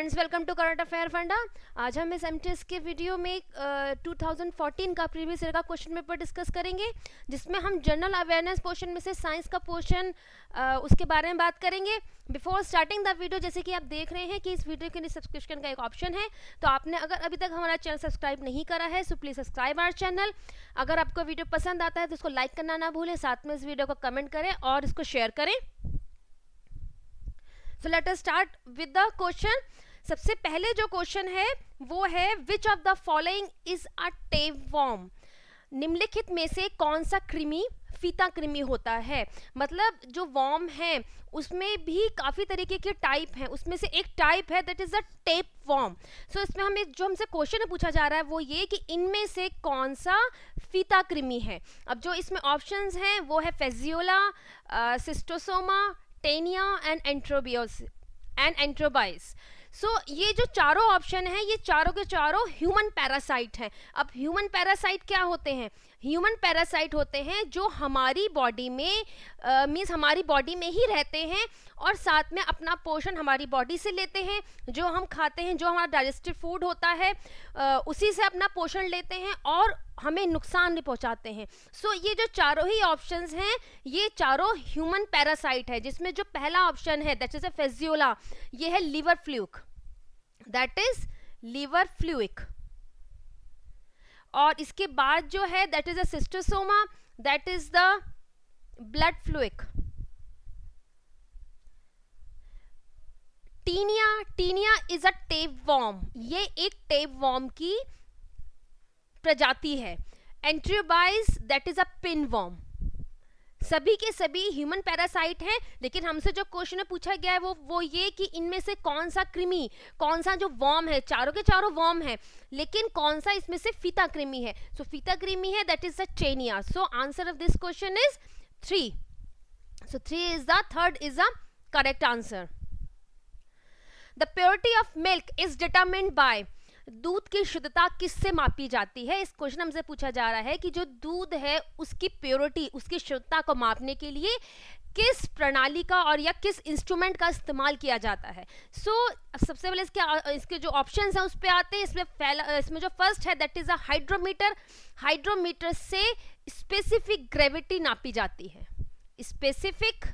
Friends, welcome to current affair funda. आज हम इस एमटीएस के वीडियो में 2014 का प्रीवियस ईयर का क्वेश्चन पेपर डिस्कस करेंगे, जिसमें हम जनरल अवेयरनेस पोर्शन में से साइंस का पोर्शन उसके बारे में बात करेंगे। बिफोर स्टार्टिंग द वीडियो, जैसे कि आप देख रहे हैं कि इस वीडियो के लिए सब्सक्रिप्शन का एक ऑप्शन है, तो आपने अगर अभी तक हमारा चैनल सब्सक्राइब नहीं करा है so please subscribe our channel. अगर आपको वीडियो पसंद आता है तो उसको लाइक करना ना भूलें, साथ में इस वीडियो को कमेंट करें और इसको शेयर करें। So let us start with the question. सबसे पहले जो क्वेश्चन है वो है which of the following is a tapeworm? निम्नलिखित में से कौन सा कृमि फीता कृमि होता है। मतलब जो वॉर्म है उसमें भी काफ़ी तरीके के टाइप हैं, उसमें से एक टाइप है that is a tapeworm. So इसमें हमें जो हमसे क्वेश्चन पूछा जा रहा है वो ये कि इनमें से कौन सा फीता कृमि है। अब जो इसमें ऑप्शंस हैं वो है फेजियोला, सिस्टोसोमा, टेनिया एंड एंट्रोबाइस। सो ये जो चारों ऑप्शन हैं ये चारों के चारों ह्यूमन पैरासाइट हैं। अब ह्यूमन पैरासाइट क्या होते हैं? ह्यूमन पैरासाइट होते हैं जो हमारी बॉडी में मीन्स हमारी बॉडी में ही रहते हैं और साथ में अपना पोषण हमारी बॉडी से लेते हैं। जो हम खाते हैं, जो हमारा डाइजेस्टिव फूड होता है, उसी से अपना पोषण लेते हैं और हमें नुकसान नहीं पहुंचाते हैं। सो ये जो चारों ही ऑप्शंस हैं ये चारों ह्यूमन पैरासाइट है, जिसमें जो पहला ऑप्शन है दैट इज अ फेजियोला, ये है liver fluke, that is liver fluke. और इसके बाद जो है that is a schistosoma, that is the blood fluke. Taenia is a tapeworm, ये एक टेप वॉर्म की प्रजाति है। Enterobius that is a pinworm. सभी के सभी ह्यूमन पैरासाइट हैं, लेकिन हमसे जो क्वेश्चन पूछा गया है वो ये कि इनमें से कौन सा कृमि, कौन सा जो वॉर्म है, चारों के चारों वॉर्म है, लेकिन कौन सा इसमें से फीता कृमि है। सो फीता कृमि है that is the Taenia. So answer of this question is 3। So 3 is the third is the correct answer. The purity of milk is determined bye, दूध की शुद्धता किससे मापी जाती है। इस क्वेश्चन हमसे पूछा जा रहा है कि जो दूध है उसकी प्योरिटी, उसकी शुद्धता को मापने के लिए किस प्रणाली का और या किस इंस्ट्रूमेंट का इस्तेमाल किया जाता है। सबसे पहले इसके जो ऑप्शंस हैं उस पे आते हैं। इसमें जो फर्स्ट है that is a hydrometer. Hydrometer से स्पेसिफिक ग्रेविटी नापी जाती है। स्पेसिफिक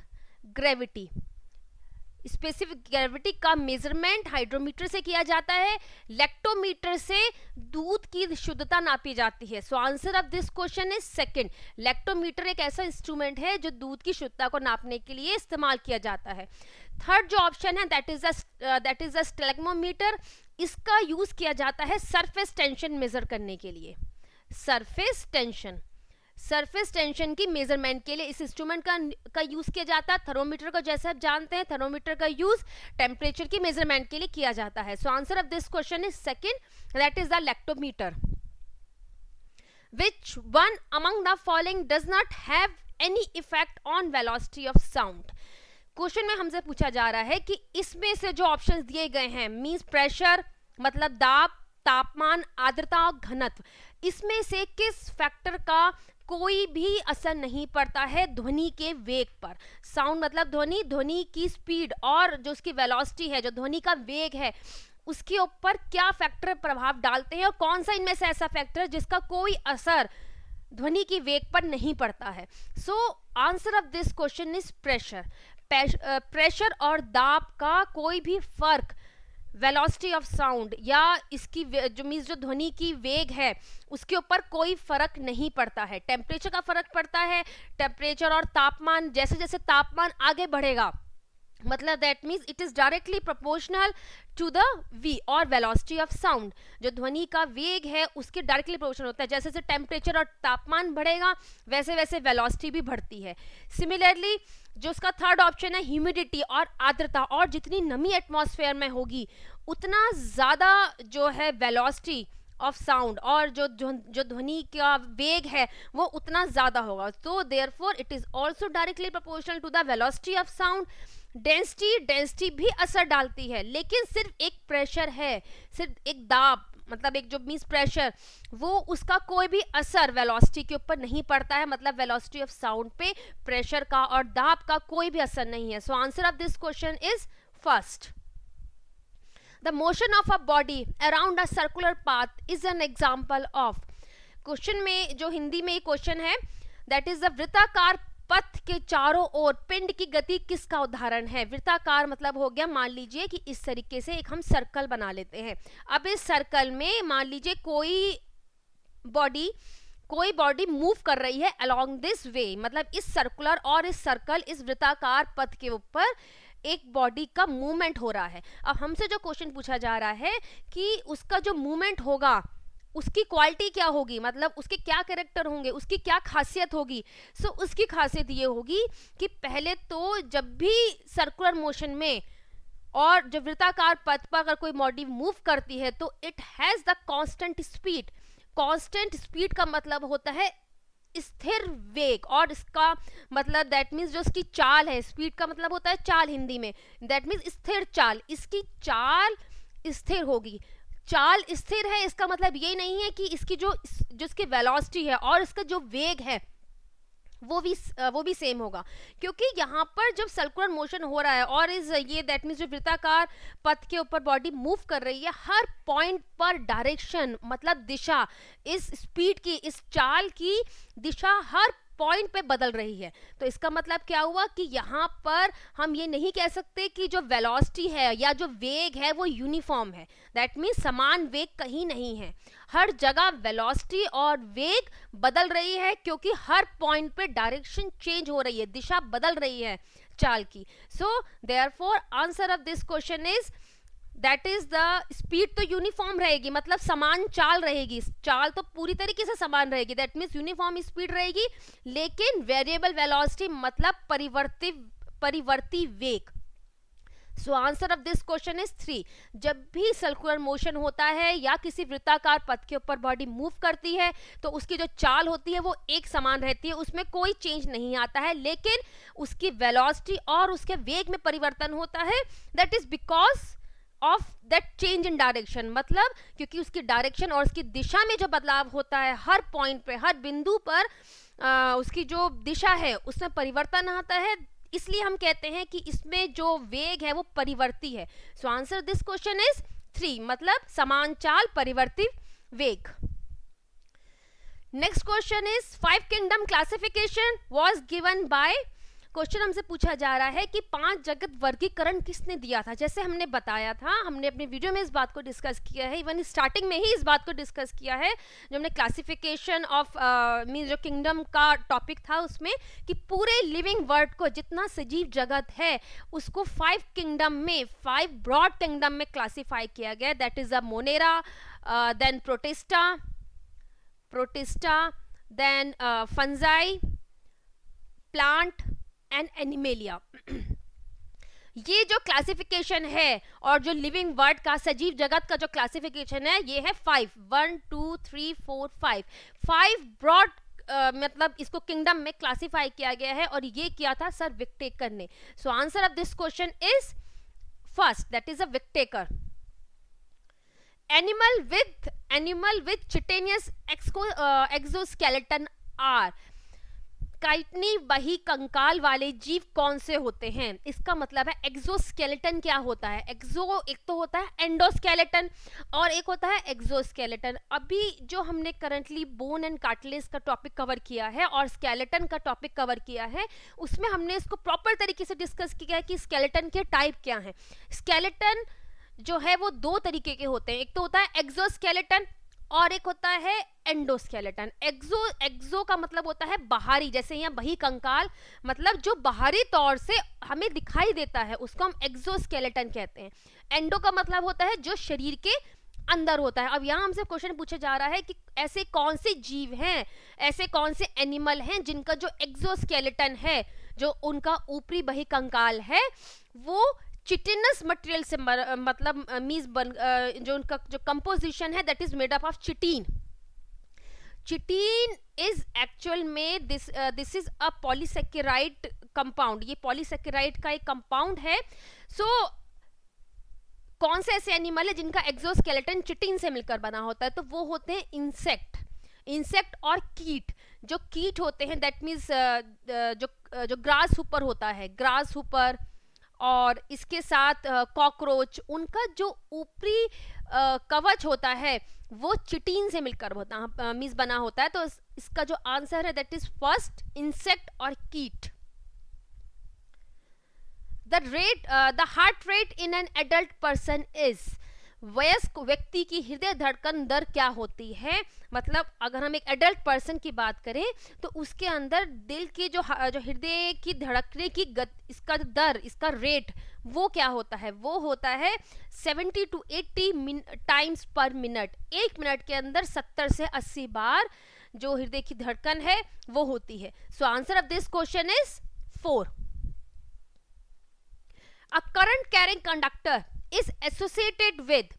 ग्रेविटी का मेजरमेंट हाइड्रोमीटर से किया जाता है। लेक्टोमीटर से दूध की शुद्धता नापी जाती है। So answer of this question is second. Lactometer एक ऐसा इंस्ट्रूमेंट है जो दूध की शुद्धता को नापने के लिए इस्तेमाल किया जाता है। थर्ड जो ऑप्शन है दैट इज अ स्टेगमोमीटर। इसका यूज किया जाता है सरफेस टेंशन मेजर करने के लिए। सरफेस टेंशन की मेजरमेंट के लिए इस इंस्ट्रूमेंट का यूज किया जाता है। थर्मोमीटर को जैसे आप जानते हैं, थर्मोमीटर का यूज टेम्परेचर की मेजरमेंट के लिए किया जाता है। So answer of this question is second, that is the lactometer. Which one among the following does not have any effect on velocity of sound? Question में हमसे पूछा जा रहा है कि इसमें से जो ऑप्शंस दिए गए हैं मींस प्रेशर मतलब दाब, तापमान, आर्द्रता और घनत्व, इसमें से किस फैक्टर का कोई भी असर नहीं पड़ता है ध्वनि के वेग पर। साउंड मतलब ध्वनि की स्पीड और जो उसकी वेलोसिटी है, जो ध्वनि का वेग है, उसके ऊपर क्या फैक्टर प्रभाव डालते हैं और कौन सा इनमें से ऐसा फैक्टर जिसका कोई असर ध्वनि की वेग पर नहीं पड़ता है। So answer of this question is pressure. Pressure और दाब का कोई भी फर्क वेलोसिटी ऑफ साउंड या इसकी जो ध्वनि की वेग है उसके ऊपर कोई फर्क नहीं पड़ता है। टेम्परेचर का फर्क पड़ता है। टेम्परेचर और तापमान, जैसे जैसे तापमान आगे बढ़ेगा मतलब that means it is directly proportional to the V और वेलोसिटी ऑफ साउंड। जो ध्वनि का वेग है उसके डायरेक्टली प्रोपोर्शनल होता है। जैसे जैसे टेम्परेचर और तापमान बढ़ेगा वैसे वैसे वेलोसिटी भी बढ़ती है। सिमिलरली जो उसका थर्ड ऑप्शन है ह्यूमिडिटी और आर्द्रता, और जितनी नमी एटमॉस्फेयर में होगी उतना ज़्यादा जो है वेलोसिटी ऑफ साउंड और जो ध्वनि का वेग है वो उतना ज़्यादा होगा। तो therefore it is also directly proportional to the velocity of sound. Density भी असर डालती है, लेकिन सिर्फ एक प्रेशर है, सिर्फ एक दाब मतलब एक जो मीन्स प्रेशर, वो उसका कोई भी असर वेलोसिटी के ऊपर नहीं पड़ता है। मतलब वेलोसिटी ऑफ साउंड पे प्रेशर का और दाब का कोई भी असर नहीं है। So answer of this question is first. The motion of a body around a circular path is an example of. Question में जो हिंदी में ये क्वेश्चन है, दैट इज द वृत्ताकार पथ के चारों ओर पिंड की गति किसका उदाहरण है। वृत्ताकार मतलब हो गया, मान लीजिए कि इस तरीके से एक हम सर्कल बना लेते हैं। अब इस सर्कल में मान लीजिए कोई बॉडी मूव कर रही है अलोंग दिस वे, मतलब इस सर्कुलर और इस सर्कल, इस वृत्ताकार पथ के ऊपर एक बॉडी का मूवमेंट हो रहा है। अब हमसे जो क्वेश्चन पूछा जा रहा है कि उसका जो मूवमेंट होगा उसकी क्वालिटी क्या होगी, मतलब उसके क्या कैरेक्टर होंगे, उसकी क्या खासियत होगी। सो उसकी खासियत ये होगी कि पहले तो जब भी सर्कुलर मोशन में और जब वृत्ताकार पथ पर अगर कोई बॉडी मूव करती है तो it has the constant speed. Constant speed का मतलब होता है स्थिर वेग, और इसका मतलब दैट मीन्स जो इसकी चाल है, स्पीड का मतलब होता है चाल हिंदी में, दैट मीन्स स्थिर चाल, इसकी चाल स्थिर होगी। चाल स्थिर है इसका मतलब ये नहीं है कि इसकी जो इसकी वेलोसिटी है और इसका जो वेग है वो भी सेम होगा, क्योंकि यहाँ पर जब सर्कुलर मोशन हो रहा है और इस ये दैट मीन्स जो वृत्ताकार पथ के ऊपर बॉडी मूव कर रही है, हर पॉइंट पर डायरेक्शन मतलब दिशा, इस स्पीड की, इस चाल की दिशा हर पॉइंट पे बदल रही है। तो इसका मतलब क्या हुआ कि यहाँ पर हम ये नहीं कह सकते कि जो वेलोसिटी है या जो वेग है वो यूनिफॉर्म है। दैट मीन्स समान वेग कहीं नहीं है, हर जगह वेलोसिटी और वेग बदल रही है, क्योंकि हर पॉइंट पे डायरेक्शन चेंज हो रही है, दिशा बदल रही है चाल की। So therefore answer of this question is that is the speed तो यूनिफॉर्म रहेगी, मतलब समान चाल रहेगी, चाल तो पूरी तरीके से समान रहेगी, दैट मीन्स यूनिफॉर्म स्पीड रहेगी, लेकिन वेरिएबल वेलोसिटी मतलब परिवर्ती वेग। सो answer of this question is 3। जब भी सर्कुलर मोशन होता है या किसी वृत्ताकार पथ के ऊपर बॉडी मूव करती है तो उसकी जो चाल होती है वो एक समान रहती है, उसमें कोई चेंज नहीं आता है, लेकिन उसकी वेलोसिटी और उसके वेग में परिवर्तन होता है। That is because of that change in direction, मतलब क्योंकि उसकी डायरेक्शन और उसकी दिशा में जो बदलाव होता है, हर पॉइंट पे, हर बिंदु पर उसकी जो दिशा है उसमें परिवर्तन आता है, इसलिए हम कहते हैं कि इसमें जो वेग है वो परिवर्ती है। So answer this question is 3, मतलब समान चाल परिवर्ती वेग। Next question is 5 kingdom classification was given by. Question हमसे पूछा जा रहा है कि 5 जगत वर्गीकरण किसने दिया था। जैसे हमने बताया था, हमने अपने वीडियो में इस बात को डिस्कस किया है, इवन स्टार्टिंग में ही इस बात को डिस्कस किया है जो हमने क्लासिफिकेशन ऑफ मींस जो किंगडम का टॉपिक था उसमें, कि पूरे लिविंग वर्ल्ड को, जितना सजीव जगत है उसको 5 किंगडम में, 5 ब्रॉड किंगडम में क्लासीफाई किया गया। That is a Monera, then Protista, then Fungi, plant and Animalia. ये जो क्लासिफिकेशन है और जो लिविंग वर्ल्ड का, सजीव जगत का जो क्लासिफिकेशन है, ये है 5, 1 2 3 4 5 ब्रॉड मतलब इसको किंगडम में क्लासिफाई किया गया है, और ये किया था सर विक्टेकर ने। So answer of this question is first, that is a Whittaker. Animal with chitinous exoskeleton are. काइटनी बही कंकाल वाले जीव कौन से होते हैं। इसका मतलब है एक्सोस्केलेटन क्या होता है। एक तो होता है एंडोस्केलेटन और एक होता है एक्सोस्केलेटन। अभी जो हमने करंटली बोन एंड कार्टिलेज का टॉपिक कवर किया है और स्केलेटन का टॉपिक कवर किया है, उसमें हमने इसको प्रॉपर तरीके से डिस्कस किया है कि स्केलेटन के टाइप क्या हैं। स्केलेटन जो है वो 2 तरीके के होते हैं, एक तो होता है एक्सोस्केलेटन और एक होता है एंडोस्केलेटन। एक्सो का मतलब होता है बाहरी, जैसे यहाँ बही कंकाल मतलब जो बाहरी तौर से हमें दिखाई देता है उसको हम एक्सोस्केलेटन कहते हैं। एंडो का मतलब होता है जो शरीर के अंदर होता है। अब यहाँ हमसे क्वेश्चन पूछा जा रहा है कि ऐसे कौन से जीव हैं, ऐसे कौन से एनिमल हैं जिनका जो एक्सोस्केलेटन है, जो उनका ऊपरी बही कंकाल है, वो चिटिनस मटेरियल से मतलब मीज जो उनका जो कंपोजिशन है that is made up of chitin. Chitin is actual में this is a polysaccharide compound. ये पॉलीसेकेराइड का एक कंपाउंड है। सो कौन से ऐसे एनिमल है जिनका एक्सोस्केलेटन चिटीन से मिलकर बना होता है, तो वो होते हैं इंसेक्ट और कीट। जो कीट होते हैं दैट मीन्स जो ग्रास हुपर होता है, ग्रास हुपर और इसके साथ कॉकरोच, उनका जो ऊपरी कवच होता है वो चिटीन से मिलकर होता मीन्स बना होता है। तो इसका जो आंसर है दैट इज फर्स्ट इंसेक्ट और कीट। The heart rate in an adult person is, वयस्क व्यक्ति की हृदय धड़कन दर क्या होती है, मतलब अगर हम एक एडल्ट पर्सन की बात करें तो उसके अंदर दिल की जो हृदय की धड़कने की इसका दर, इसका रेट वो क्या होता है, वो होता है 70 to 80 टाइम्स पर मिनट। एक मिनट के अंदर 70 से 80 बार जो हृदय की धड़कन है वो होती है। So answer of this question is 4। A current carrying conductor is associated with,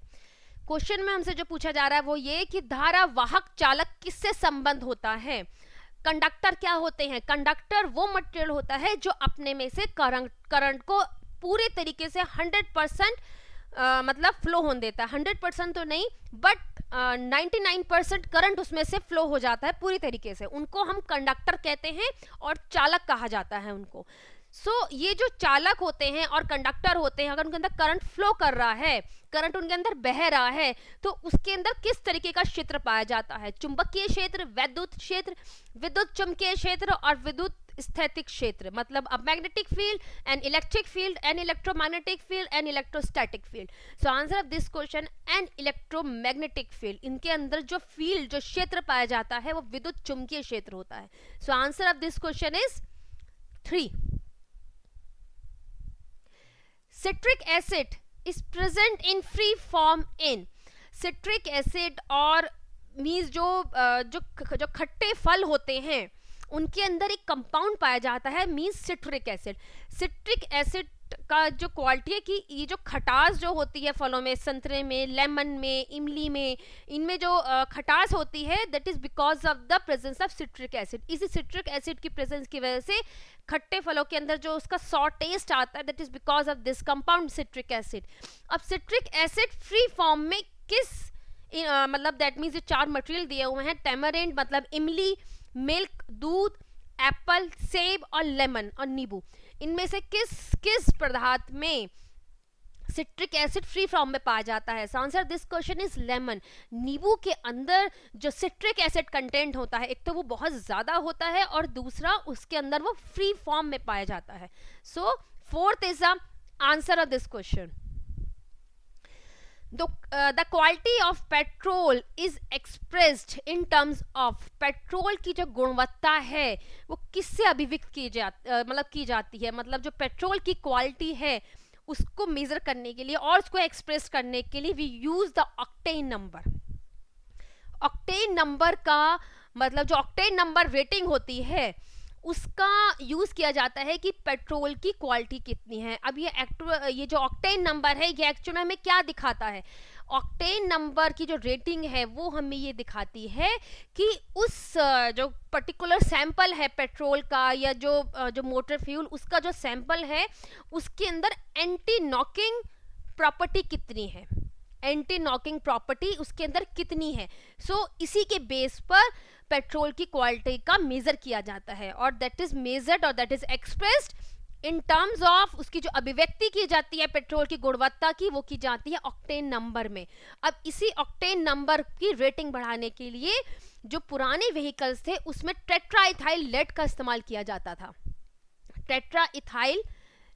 question में हमसे जो पूछा जा रहा है वो ये कि धारा वाहक चालक किससे संबंध होता है। कंडक्टर क्या होते हैं, कंडक्टर वो मटेरियल होता है जो अपने में से करंट को पूरे तरीके से 100% मतलब फ्लो होने देता है। 100% तो नहीं बट 99% करंट उसमें से फ्लो हो जाता है पूरी तरीके से, उनको हम कंडक्टर कहते हैं और चालक कहा जाता है उनको। ये जो चालक होते हैं और कंडक्टर होते हैं, अगर उनके अंदर करंट फ्लो कर रहा है, करंट उनके अंदर बह रहा है, तो उसके अंदर किस तरीके का क्षेत्र पाया जाता है, चुंबकीय क्षेत्र, वैद्युत क्षेत्र, विद्युत चुंबकीय क्षेत्र और विद्युत स्थैतिक क्षेत्र, मतलब a magnetic field, an electric field, an electromagnetic field, an electrostatic field. So answer of this question an electromagnetic field. इनके अंदर जो फील्ड, जो क्षेत्र पाया जाता है वो विद्युत चुंबकीय क्षेत्र होता है। So answer of this question is 3। Citric acid is present in free form in, citric acid और मीन्स जो खट्टे फल होते हैं उनके अंदर एक कंपाउंड पाया जाता है means citric acid. Citric acid का जो क्वालिटी है कि ये जो खटास जो होती है फलों में, संतरे में, लेमन में, इमली में, इनमें जो खटास होती है that is because of the presence of citric acid. इसी सिट्रिक एसिड की प्रेजेंस की वजह से खट्टे फलों के अंदर जो उसका सॉर टेस्ट आता है that is because of this compound citric acid. अब सिट्रिक एसिड फ्री फॉर्म में किस मतलब दैट मीन्स जो 4 मटेरियल दिए हुए हैं, टेमरिंड मतलब इमली, मिल्क, दूध, एप्पल, सेब और लेमन और नींबू, इनमें से किस पदार्थ में सिट्रिक एसिड फ्री फॉर्म में पाया जाता है। Answer this question is lemon. नींबू के अंदर जो सिट्रिक एसिड कंटेंट होता है, एक तो वो बहुत ज्यादा होता है और दूसरा उसके अंदर वो फ्री फॉर्म में पाया जाता है। सो 4th is the answer of this question. The quality of petrol is expressed in terms of, petrol की जो गुणवत्ता है वो किससे अभिव्यक्त की जाती है, मतलब जो पेट्रोल की क्वालिटी है उसको मेजर करने के लिए और उसको एक्सप्रेस करने के लिए we use the octane number. Octane number का मतलब जो ऑक्टेन नंबर रेटिंग होती है उसका यूज किया जाता है कि पेट्रोल की क्वालिटी कितनी है। अब ये जो ऑक्टेन नंबर है ये एक्चुअल में हमें क्या दिखाता है, ऑक्टेन नंबर की जो रेटिंग है वो हमें ये दिखाती है कि उस जो पर्टिकुलर सैंपल है पेट्रोल का या जो मोटर फ्यूल उसका जो सैंपल है उसके अंदर एंटी नॉकिंग प्रॉपर्टी कितनी है, एंटी नॉकिंग प्रॉपर्टी उसके अंदर कितनी है। इसी के बेस पर पेट्रोल की क्वालिटी का मेजर किया जाता है और दैट इज मेजर्ड और that is expressed in terms of, उसकी जो अभिव्यक्ति की जाती है पेट्रोल की गुणवत्ता की वो की जाती है ऑक्टेन नंबर में। अब इसी ऑक्टेन नंबर की रेटिंग बढ़ाने के लिए जो पुराने व्हीकल्स थे उसमें टेट्रा इथाइल लेड का इस्तेमाल किया जाता था, टेट्रा इथाइल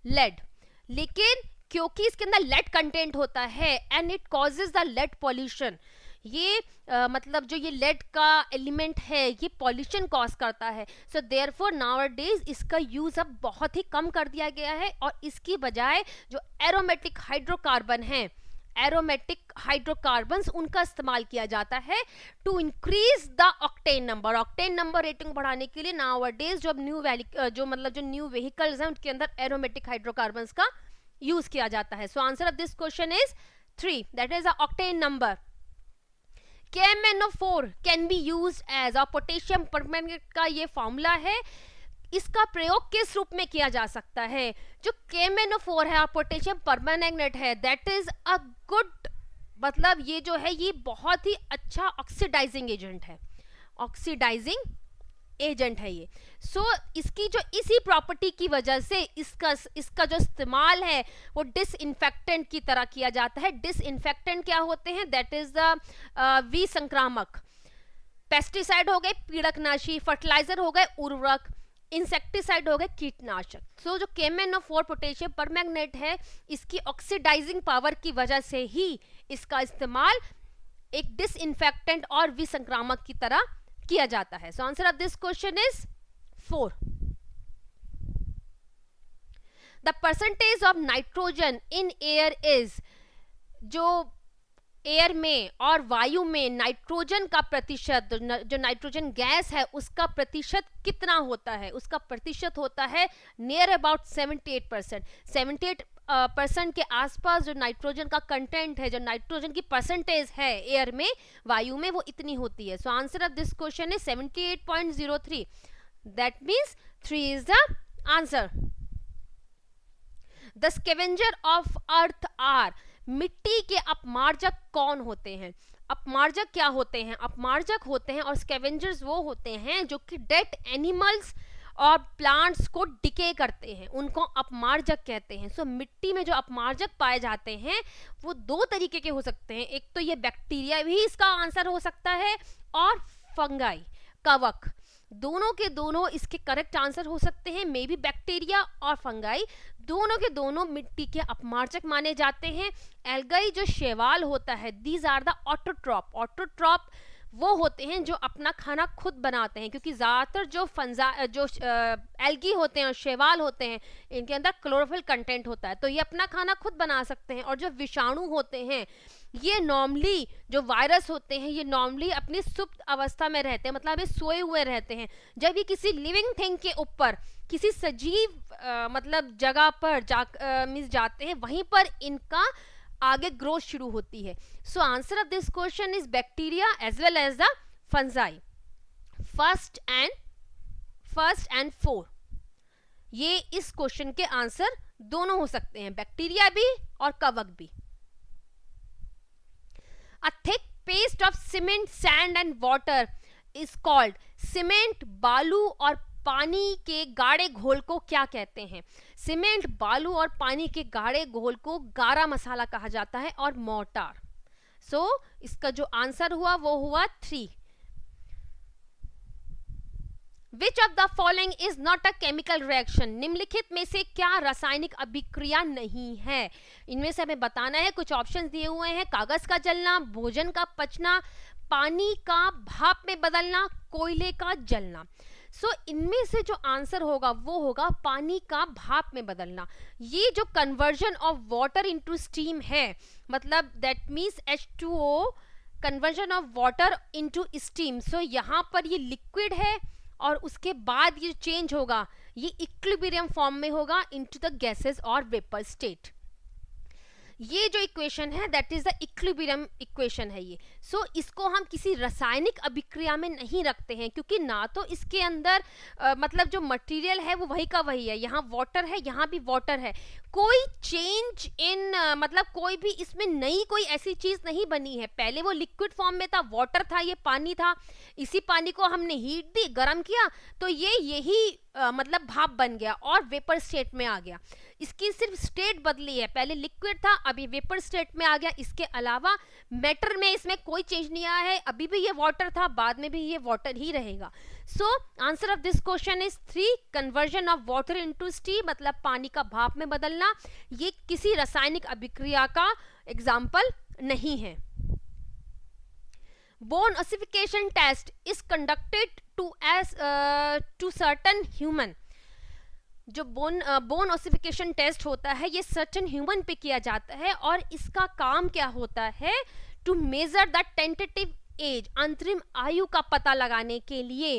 लेड। लेकिन क्योंकि इसके अंदर लेड कंटेंट होता है and it causes the lead pollution, ये मतलब जो ये लेड का एलिमेंट है ये पॉल्यूशन कॉज करता है। सो देयरफॉर नाउअडेज इसका यूज अब बहुत ही कम कर दिया गया है और इसकी बजाय जो एरोमेटिक हाइड्रोकार्बन है, एरोमेटिक हाइड्रोकार्बन्स उनका इस्तेमाल किया जाता है to increase the octane number. Octane number rating बढ़ाने के लिए नाउअडेज जो न्यू व्हीकल्स हैं उनके अंदर एरोमेटिक हाइड्रोकार्बन्स का यूज किया जाता है। So answer of this question is 3, that is the octane number. KMnO4 can be use as, और पोटेशियम परमैंगनेट का ये फॉर्मूला है, इसका प्रयोग किस रूप में किया जा सकता है। जो KMnO4 है और पोटेशियम परमैंगनेट है दैट इज अ गुड, मतलब ये जो है ये बहुत ही अच्छा ऑक्सीडाइजिंग एजेंट है, ऑक्सीडाइजिंग एजेंट है ये। इसकी जो इसी प्रॉपर्टी की वजह से इसका जो इस्तेमाल है वो डिसइंफेक्टेंट की तरह किया जाता है। डिसइंफेक्टेंट क्या होते हैं? दैट इज द विसंक्रामक। पेस्टिसाइड हो गए पीड़कनाशी, फर्टिलाइजर हो गए उर्वरक, इंसेक्टिसाइड हो गए कीटनाशक। जो KMnO4 पोटेशियम परमैंगनेट है, इसकी ऑक्सीडाइजिंग पावर की वजह से ही इसका इस्तेमाल एक डिसइंफेक्टेंट और विसंक्रामक की तरह किया जाता है। So answer of this question is 4। The percentage of nitrogen in air is, जो एयर में और वायु में नाइट्रोजन का प्रतिशत, जो नाइट्रोजन गैस है उसका प्रतिशत कितना होता है? उसका प्रतिशत होता है नियर अबाउट 78%। 78% के आसपास जो नाइट्रोजन का कंटेंट है, जो नाइट्रोजन की परसेंटेज है एयर में, वायु में, वो इतनी होती है। So answer of this question is 78.03। That means 3 is the answer. The scavenger of earth are, मिट्टी के अपमार्जक कौन होते हैं? अपमार्जक क्या होते हैं? अपमार्जक होते हैं और स्कैवेंजर्स वो होते हैं जो कि डेड एनिमल्स और प्लांट्स को डिके करते हैं, उनको अपमार्जक कहते हैं। सो मिट्टी में जो अपमार्जक पाए जाते हैं वो 2 तरीके के हो सकते हैं। एक तो ये बैक्टीरिया भी इसका आंसर हो सकता है, और फंगाई, कवक, दोनों के दोनों इसके करेक्ट आंसर हो सकते हैं। मे बी बैक्टीरिया और फंगाई दोनों के दोनों मिट्टी के अपमार्जक माने जाते हैं। एल्गाई जो शैवाल होता है, these are the autotroph. Autotroph वो होते हैं जो अपना खाना खुद बनाते हैं, क्योंकि ज़्यादातर जो एल्गी होते हैं और शैवाल होते हैं, इनके अंदर क्लोरोफिल कंटेंट होता है, तो ये अपना खाना खुद बना सकते हैं। और जो विषाणु होते हैं, ये नॉर्मली, जो वायरस होते हैं, ये नॉर्मली अपनी सुप्त अवस्था में रहते हैं, मतलब ये सोए हुए रहते हैं। जब ये किसी लिविंग थिंग के ऊपर, किसी सजीव मतलब जगह पर जाते हैं, वहीं पर इनका आगे ग्रोथ शुरू होती है। So answer of this question is bacteria as well as the fungi. First and 4, ये इस क्वेश्चन के आंसर दोनों हो सकते हैं, बैक्टीरिया भी और कवक भी। A thick paste of cement, sand and water is called, cement, बालू और पानी के गाढ़े घोल को क्या कहते हैं? सीमेंट, बालू और पानी के गाढ़े घोल को गारा मसाला कहा जाता है और मोर्टार। सो इसका जो आंसर हुआ वो हुआ 3। Which of the following is not a chemical reaction? निम्नलिखित में से क्या रासायनिक अभिक्रिया नहीं है? इनमें से हमें बताना है। कुछ ऑप्शंस दिए हुए हैं, कागज का जलना, भोजन का पचना, पानी का भाप में बदलना, कोयले का जलना। इनमें से जो आंसर होगा वो होगा पानी का भाप में बदलना। ये जो conversion of water into steam है, मतलब that means H2O, conversion of water into steam. यहाँ पर ये लिक्विड है और उसके बाद ये चेंज होगा, ये इक्विलिब्रियम फॉर्म में होगा इनटू द गैसेस और वेपर स्टेट। ये जो इक्वेशन है that is the equilibrium equation है ये। इसको हम किसी रासायनिक अभिक्रिया में नहीं रखते हैं, क्योंकि ना तो इसके अंदर मतलब जो मटेरियल है वो वही का वही है, यहाँ वाटर है, यहाँ भी वाटर है, कोई चेंज इन मतलब कोई भी इसमें नई कोई ऐसी चीज नहीं बनी है। पहले वो लिक्विड फॉर्म में था, वाटर था, ये पानी था, इसी पानी को हमने हीट दी, गर्म किया, तो ये यही मतलब भाप बन गया और वेपर स्टेट में आ गया। इसकी सिर्फ स्टेट बदली है, पहले लिक्विड था, अभी वेपर स्टेट में आ गया। इसके अलावा मैटर में इसमें कोई चेंज नहीं आया है, अभी भी ये वाटर था, बाद में भी ये वाटर ही रहेगा। Answer of this question is 3, conversion of water into steam, मतलब पानी का भाप में बदलना। ये किसी रासायनिक अभिक्रिया का एग्जाम्पल नहीं है। Bone ossification test is conducted to certain human. जो बोन ओसिफिकेशन टेस्ट होता है ये सर्टन ह्यूमन पे किया जाता है, और इसका काम क्या होता है? To measure the tentative age, अंतरिम आयु का पता लगाने के लिए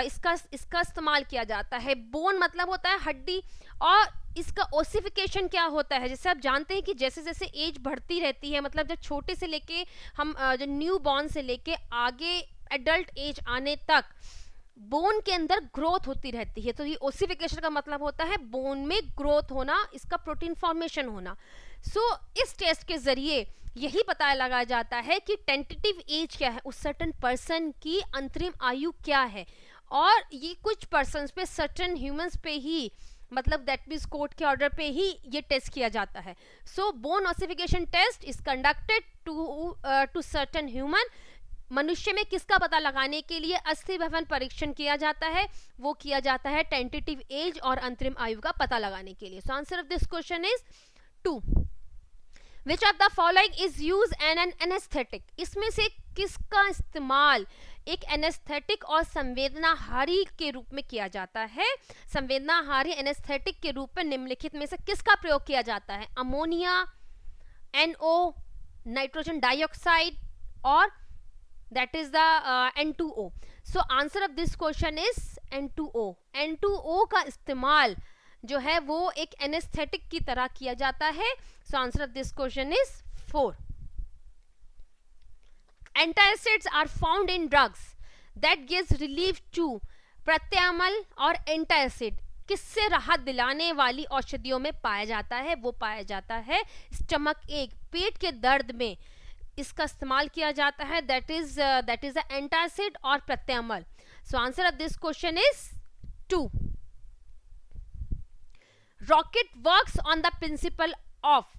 इसका इस्तेमाल किया जाता है। बोन मतलब होता है हड्डी, और इसका ओसिफिकेशन क्या होता है? जैसे आप जानते हैं कि जैसे जैसे एज बढ़ती रहती है, मतलब जब छोटे से लेके हम जो न्यू बॉर्न से लेके आगे एडल्ट एज आने तक बोन के अंदर ग्रोथ होती रहती है। तो ये ओसिफिकेशन का मतलब होता है बोन में ग्रोथ होना, इसका प्रोटीन फॉर्मेशन होना। इस टेस्ट के जरिए यही पता लगाया जाता है कि टेंटेटिव एज क्या है, उस सर्टेन पर्सन की अंतरिम आयु क्या है, और ये कुछ पर्सन्स पे, सर्टेन ह्यूमंस पे ही, मतलब दैट मीन्स कोर्ट के ऑर्डर पे ही ये टेस्ट किया जाता है. So bone ossification test is conducted to certain human. मनुष्य में किसका पता लगाने के लिए अस्थि भवन परीक्षण किया जाता है? वो किया जाता है टेंटेटिव एज और अंतरिम आयु का पता लगाने के लिए. सो answer of this question is 2. Which of the following is used in an anesthetic? इसमें से किसका इस्तेमाल एक एनेस्थेटिक और संवेदनाहारी के रूप में किया जाता है? संवेदनाहारी एनेस्थेटिक के रूप में निम्नलिखित में से किसका प्रयोग किया जाता है? अमोनिया, NO, नाइट्रोजन डाइऑक्साइड और that is the N2O. So answer of this question is N2O. N2O का इस्तेमाल जो है वो एक एनेस्थेटिक की तरह किया जाता है. So answer of this question is 4. Antacids are found in drugs that gives relief to. प्रत्यामल और एंटासिड किससे राहत दिलाने वाली औषधियों में पाया जाता है? वो पाया जाता है स्टमक एक, पेट के दर्द में इसका इस्तेमाल किया जाता है. दैट इज एंटासिड और प्रत्यामल. So answer of this question is 2. Rocket works on the principle of.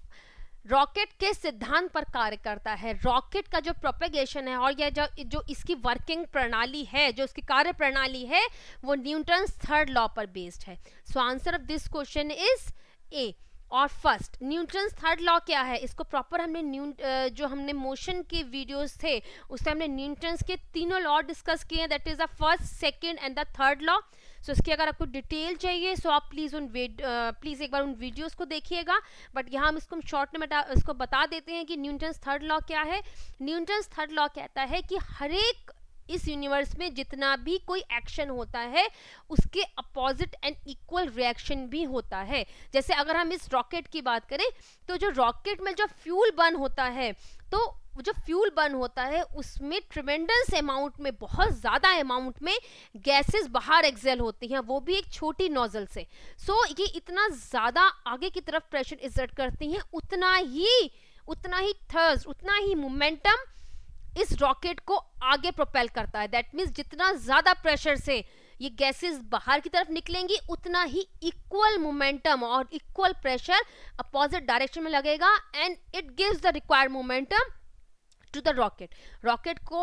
Rocket के सिद्धांत पर कार्य करता है. रॉकेट का जो प्रोपेगेशन है और यह जो इसकी वर्किंग प्रणाली है, जो इसकी कार्य प्रणाली है, वो न्यूटन्स थर्ड लॉ पर बेस्ड है. So answer of this question is a. और फर्स्ट, न्यूटन्स थर्ड लॉ क्या है? इसको प्रॉपर हमने जो हमने मोशन के वीडियोस थे उसमें हमने न्यूटन्स के तीनों लॉ डिस्कस किए हैं. That is the first, second and the third law. So इसकी अगर आपको डिटेल चाहिए सो आप प्लीज़ एक बार उन वीडियोस को देखिएगा. बट यहाँ हम इसको शॉर्ट में इसको बता देते हैं कि न्यूटन्स थर्ड लॉ क्या है. न्यूटन्स थर्ड लॉ कहता है कि हर एक इस यूनिवर्स में जितना भी कोई एक्शन होता है उसके अपोजिट एंड इक्वल रिएक्शन भी होता है. जैसे अगर हम इस रॉकेट की बात करें तो जो रॉकेट में जो फ्यूल बर्न होता है, तो जो फ्यूल बर्न होता है उसमें ट्रिमेंडस अमाउंट में, बहुत ज़्यादा अमाउंट में गैसेस बाहर एक्सेल होती हैं, वो भी एक छोटी नोजल से. सो ये इतना ज़्यादा आगे की तरफ प्रेशर एक्सर्ट करती हैं, उतना ही थर्स्ट, उतना ही मोमेंटम इस रॉकेट को आगे प्रोपेल करता है. दैट मीन्स जितना ज़्यादा प्रेशर से ये गैसेस बाहर की तरफ निकलेंगी उतना ही इक्वल मोमेंटम और इक्वल प्रेशर अपोजिट डायरेक्शन में लगेगा and it gives the required momentum to the rocket. Rocket को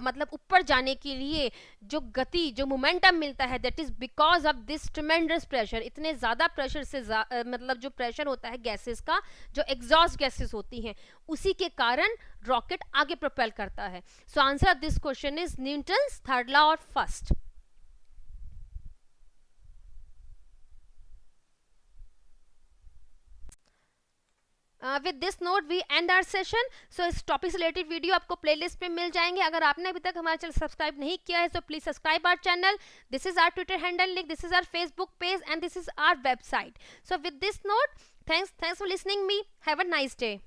मतलब ऊपर जाने के लिए जो गति, जो मोमेंटम मिलता है, that is because of this tremendous pressure. इतने ज़्यादा प्रेशर से मतलब जो प्रेशर होता है गैसेस का, जो एग्जॉस्ट गैसेस होती हैं, उसी के कारण रॉकेट आगे प्रोपेल करता है. So answer of this question is Newton's third law और first. With this note we end our session. So इस टॉपिक से रिलेटेड वीडियो आपको प्लेलिस्ट पे मिल जाएंगे. अगर आपने अभी तक हमारा चैनल सब्सक्राइब नहीं किया है तो please subscribe our channel. This is our Twitter handle link, this is our Facebook page and this is our website. So with this note, thanks for listening me. Have a nice day.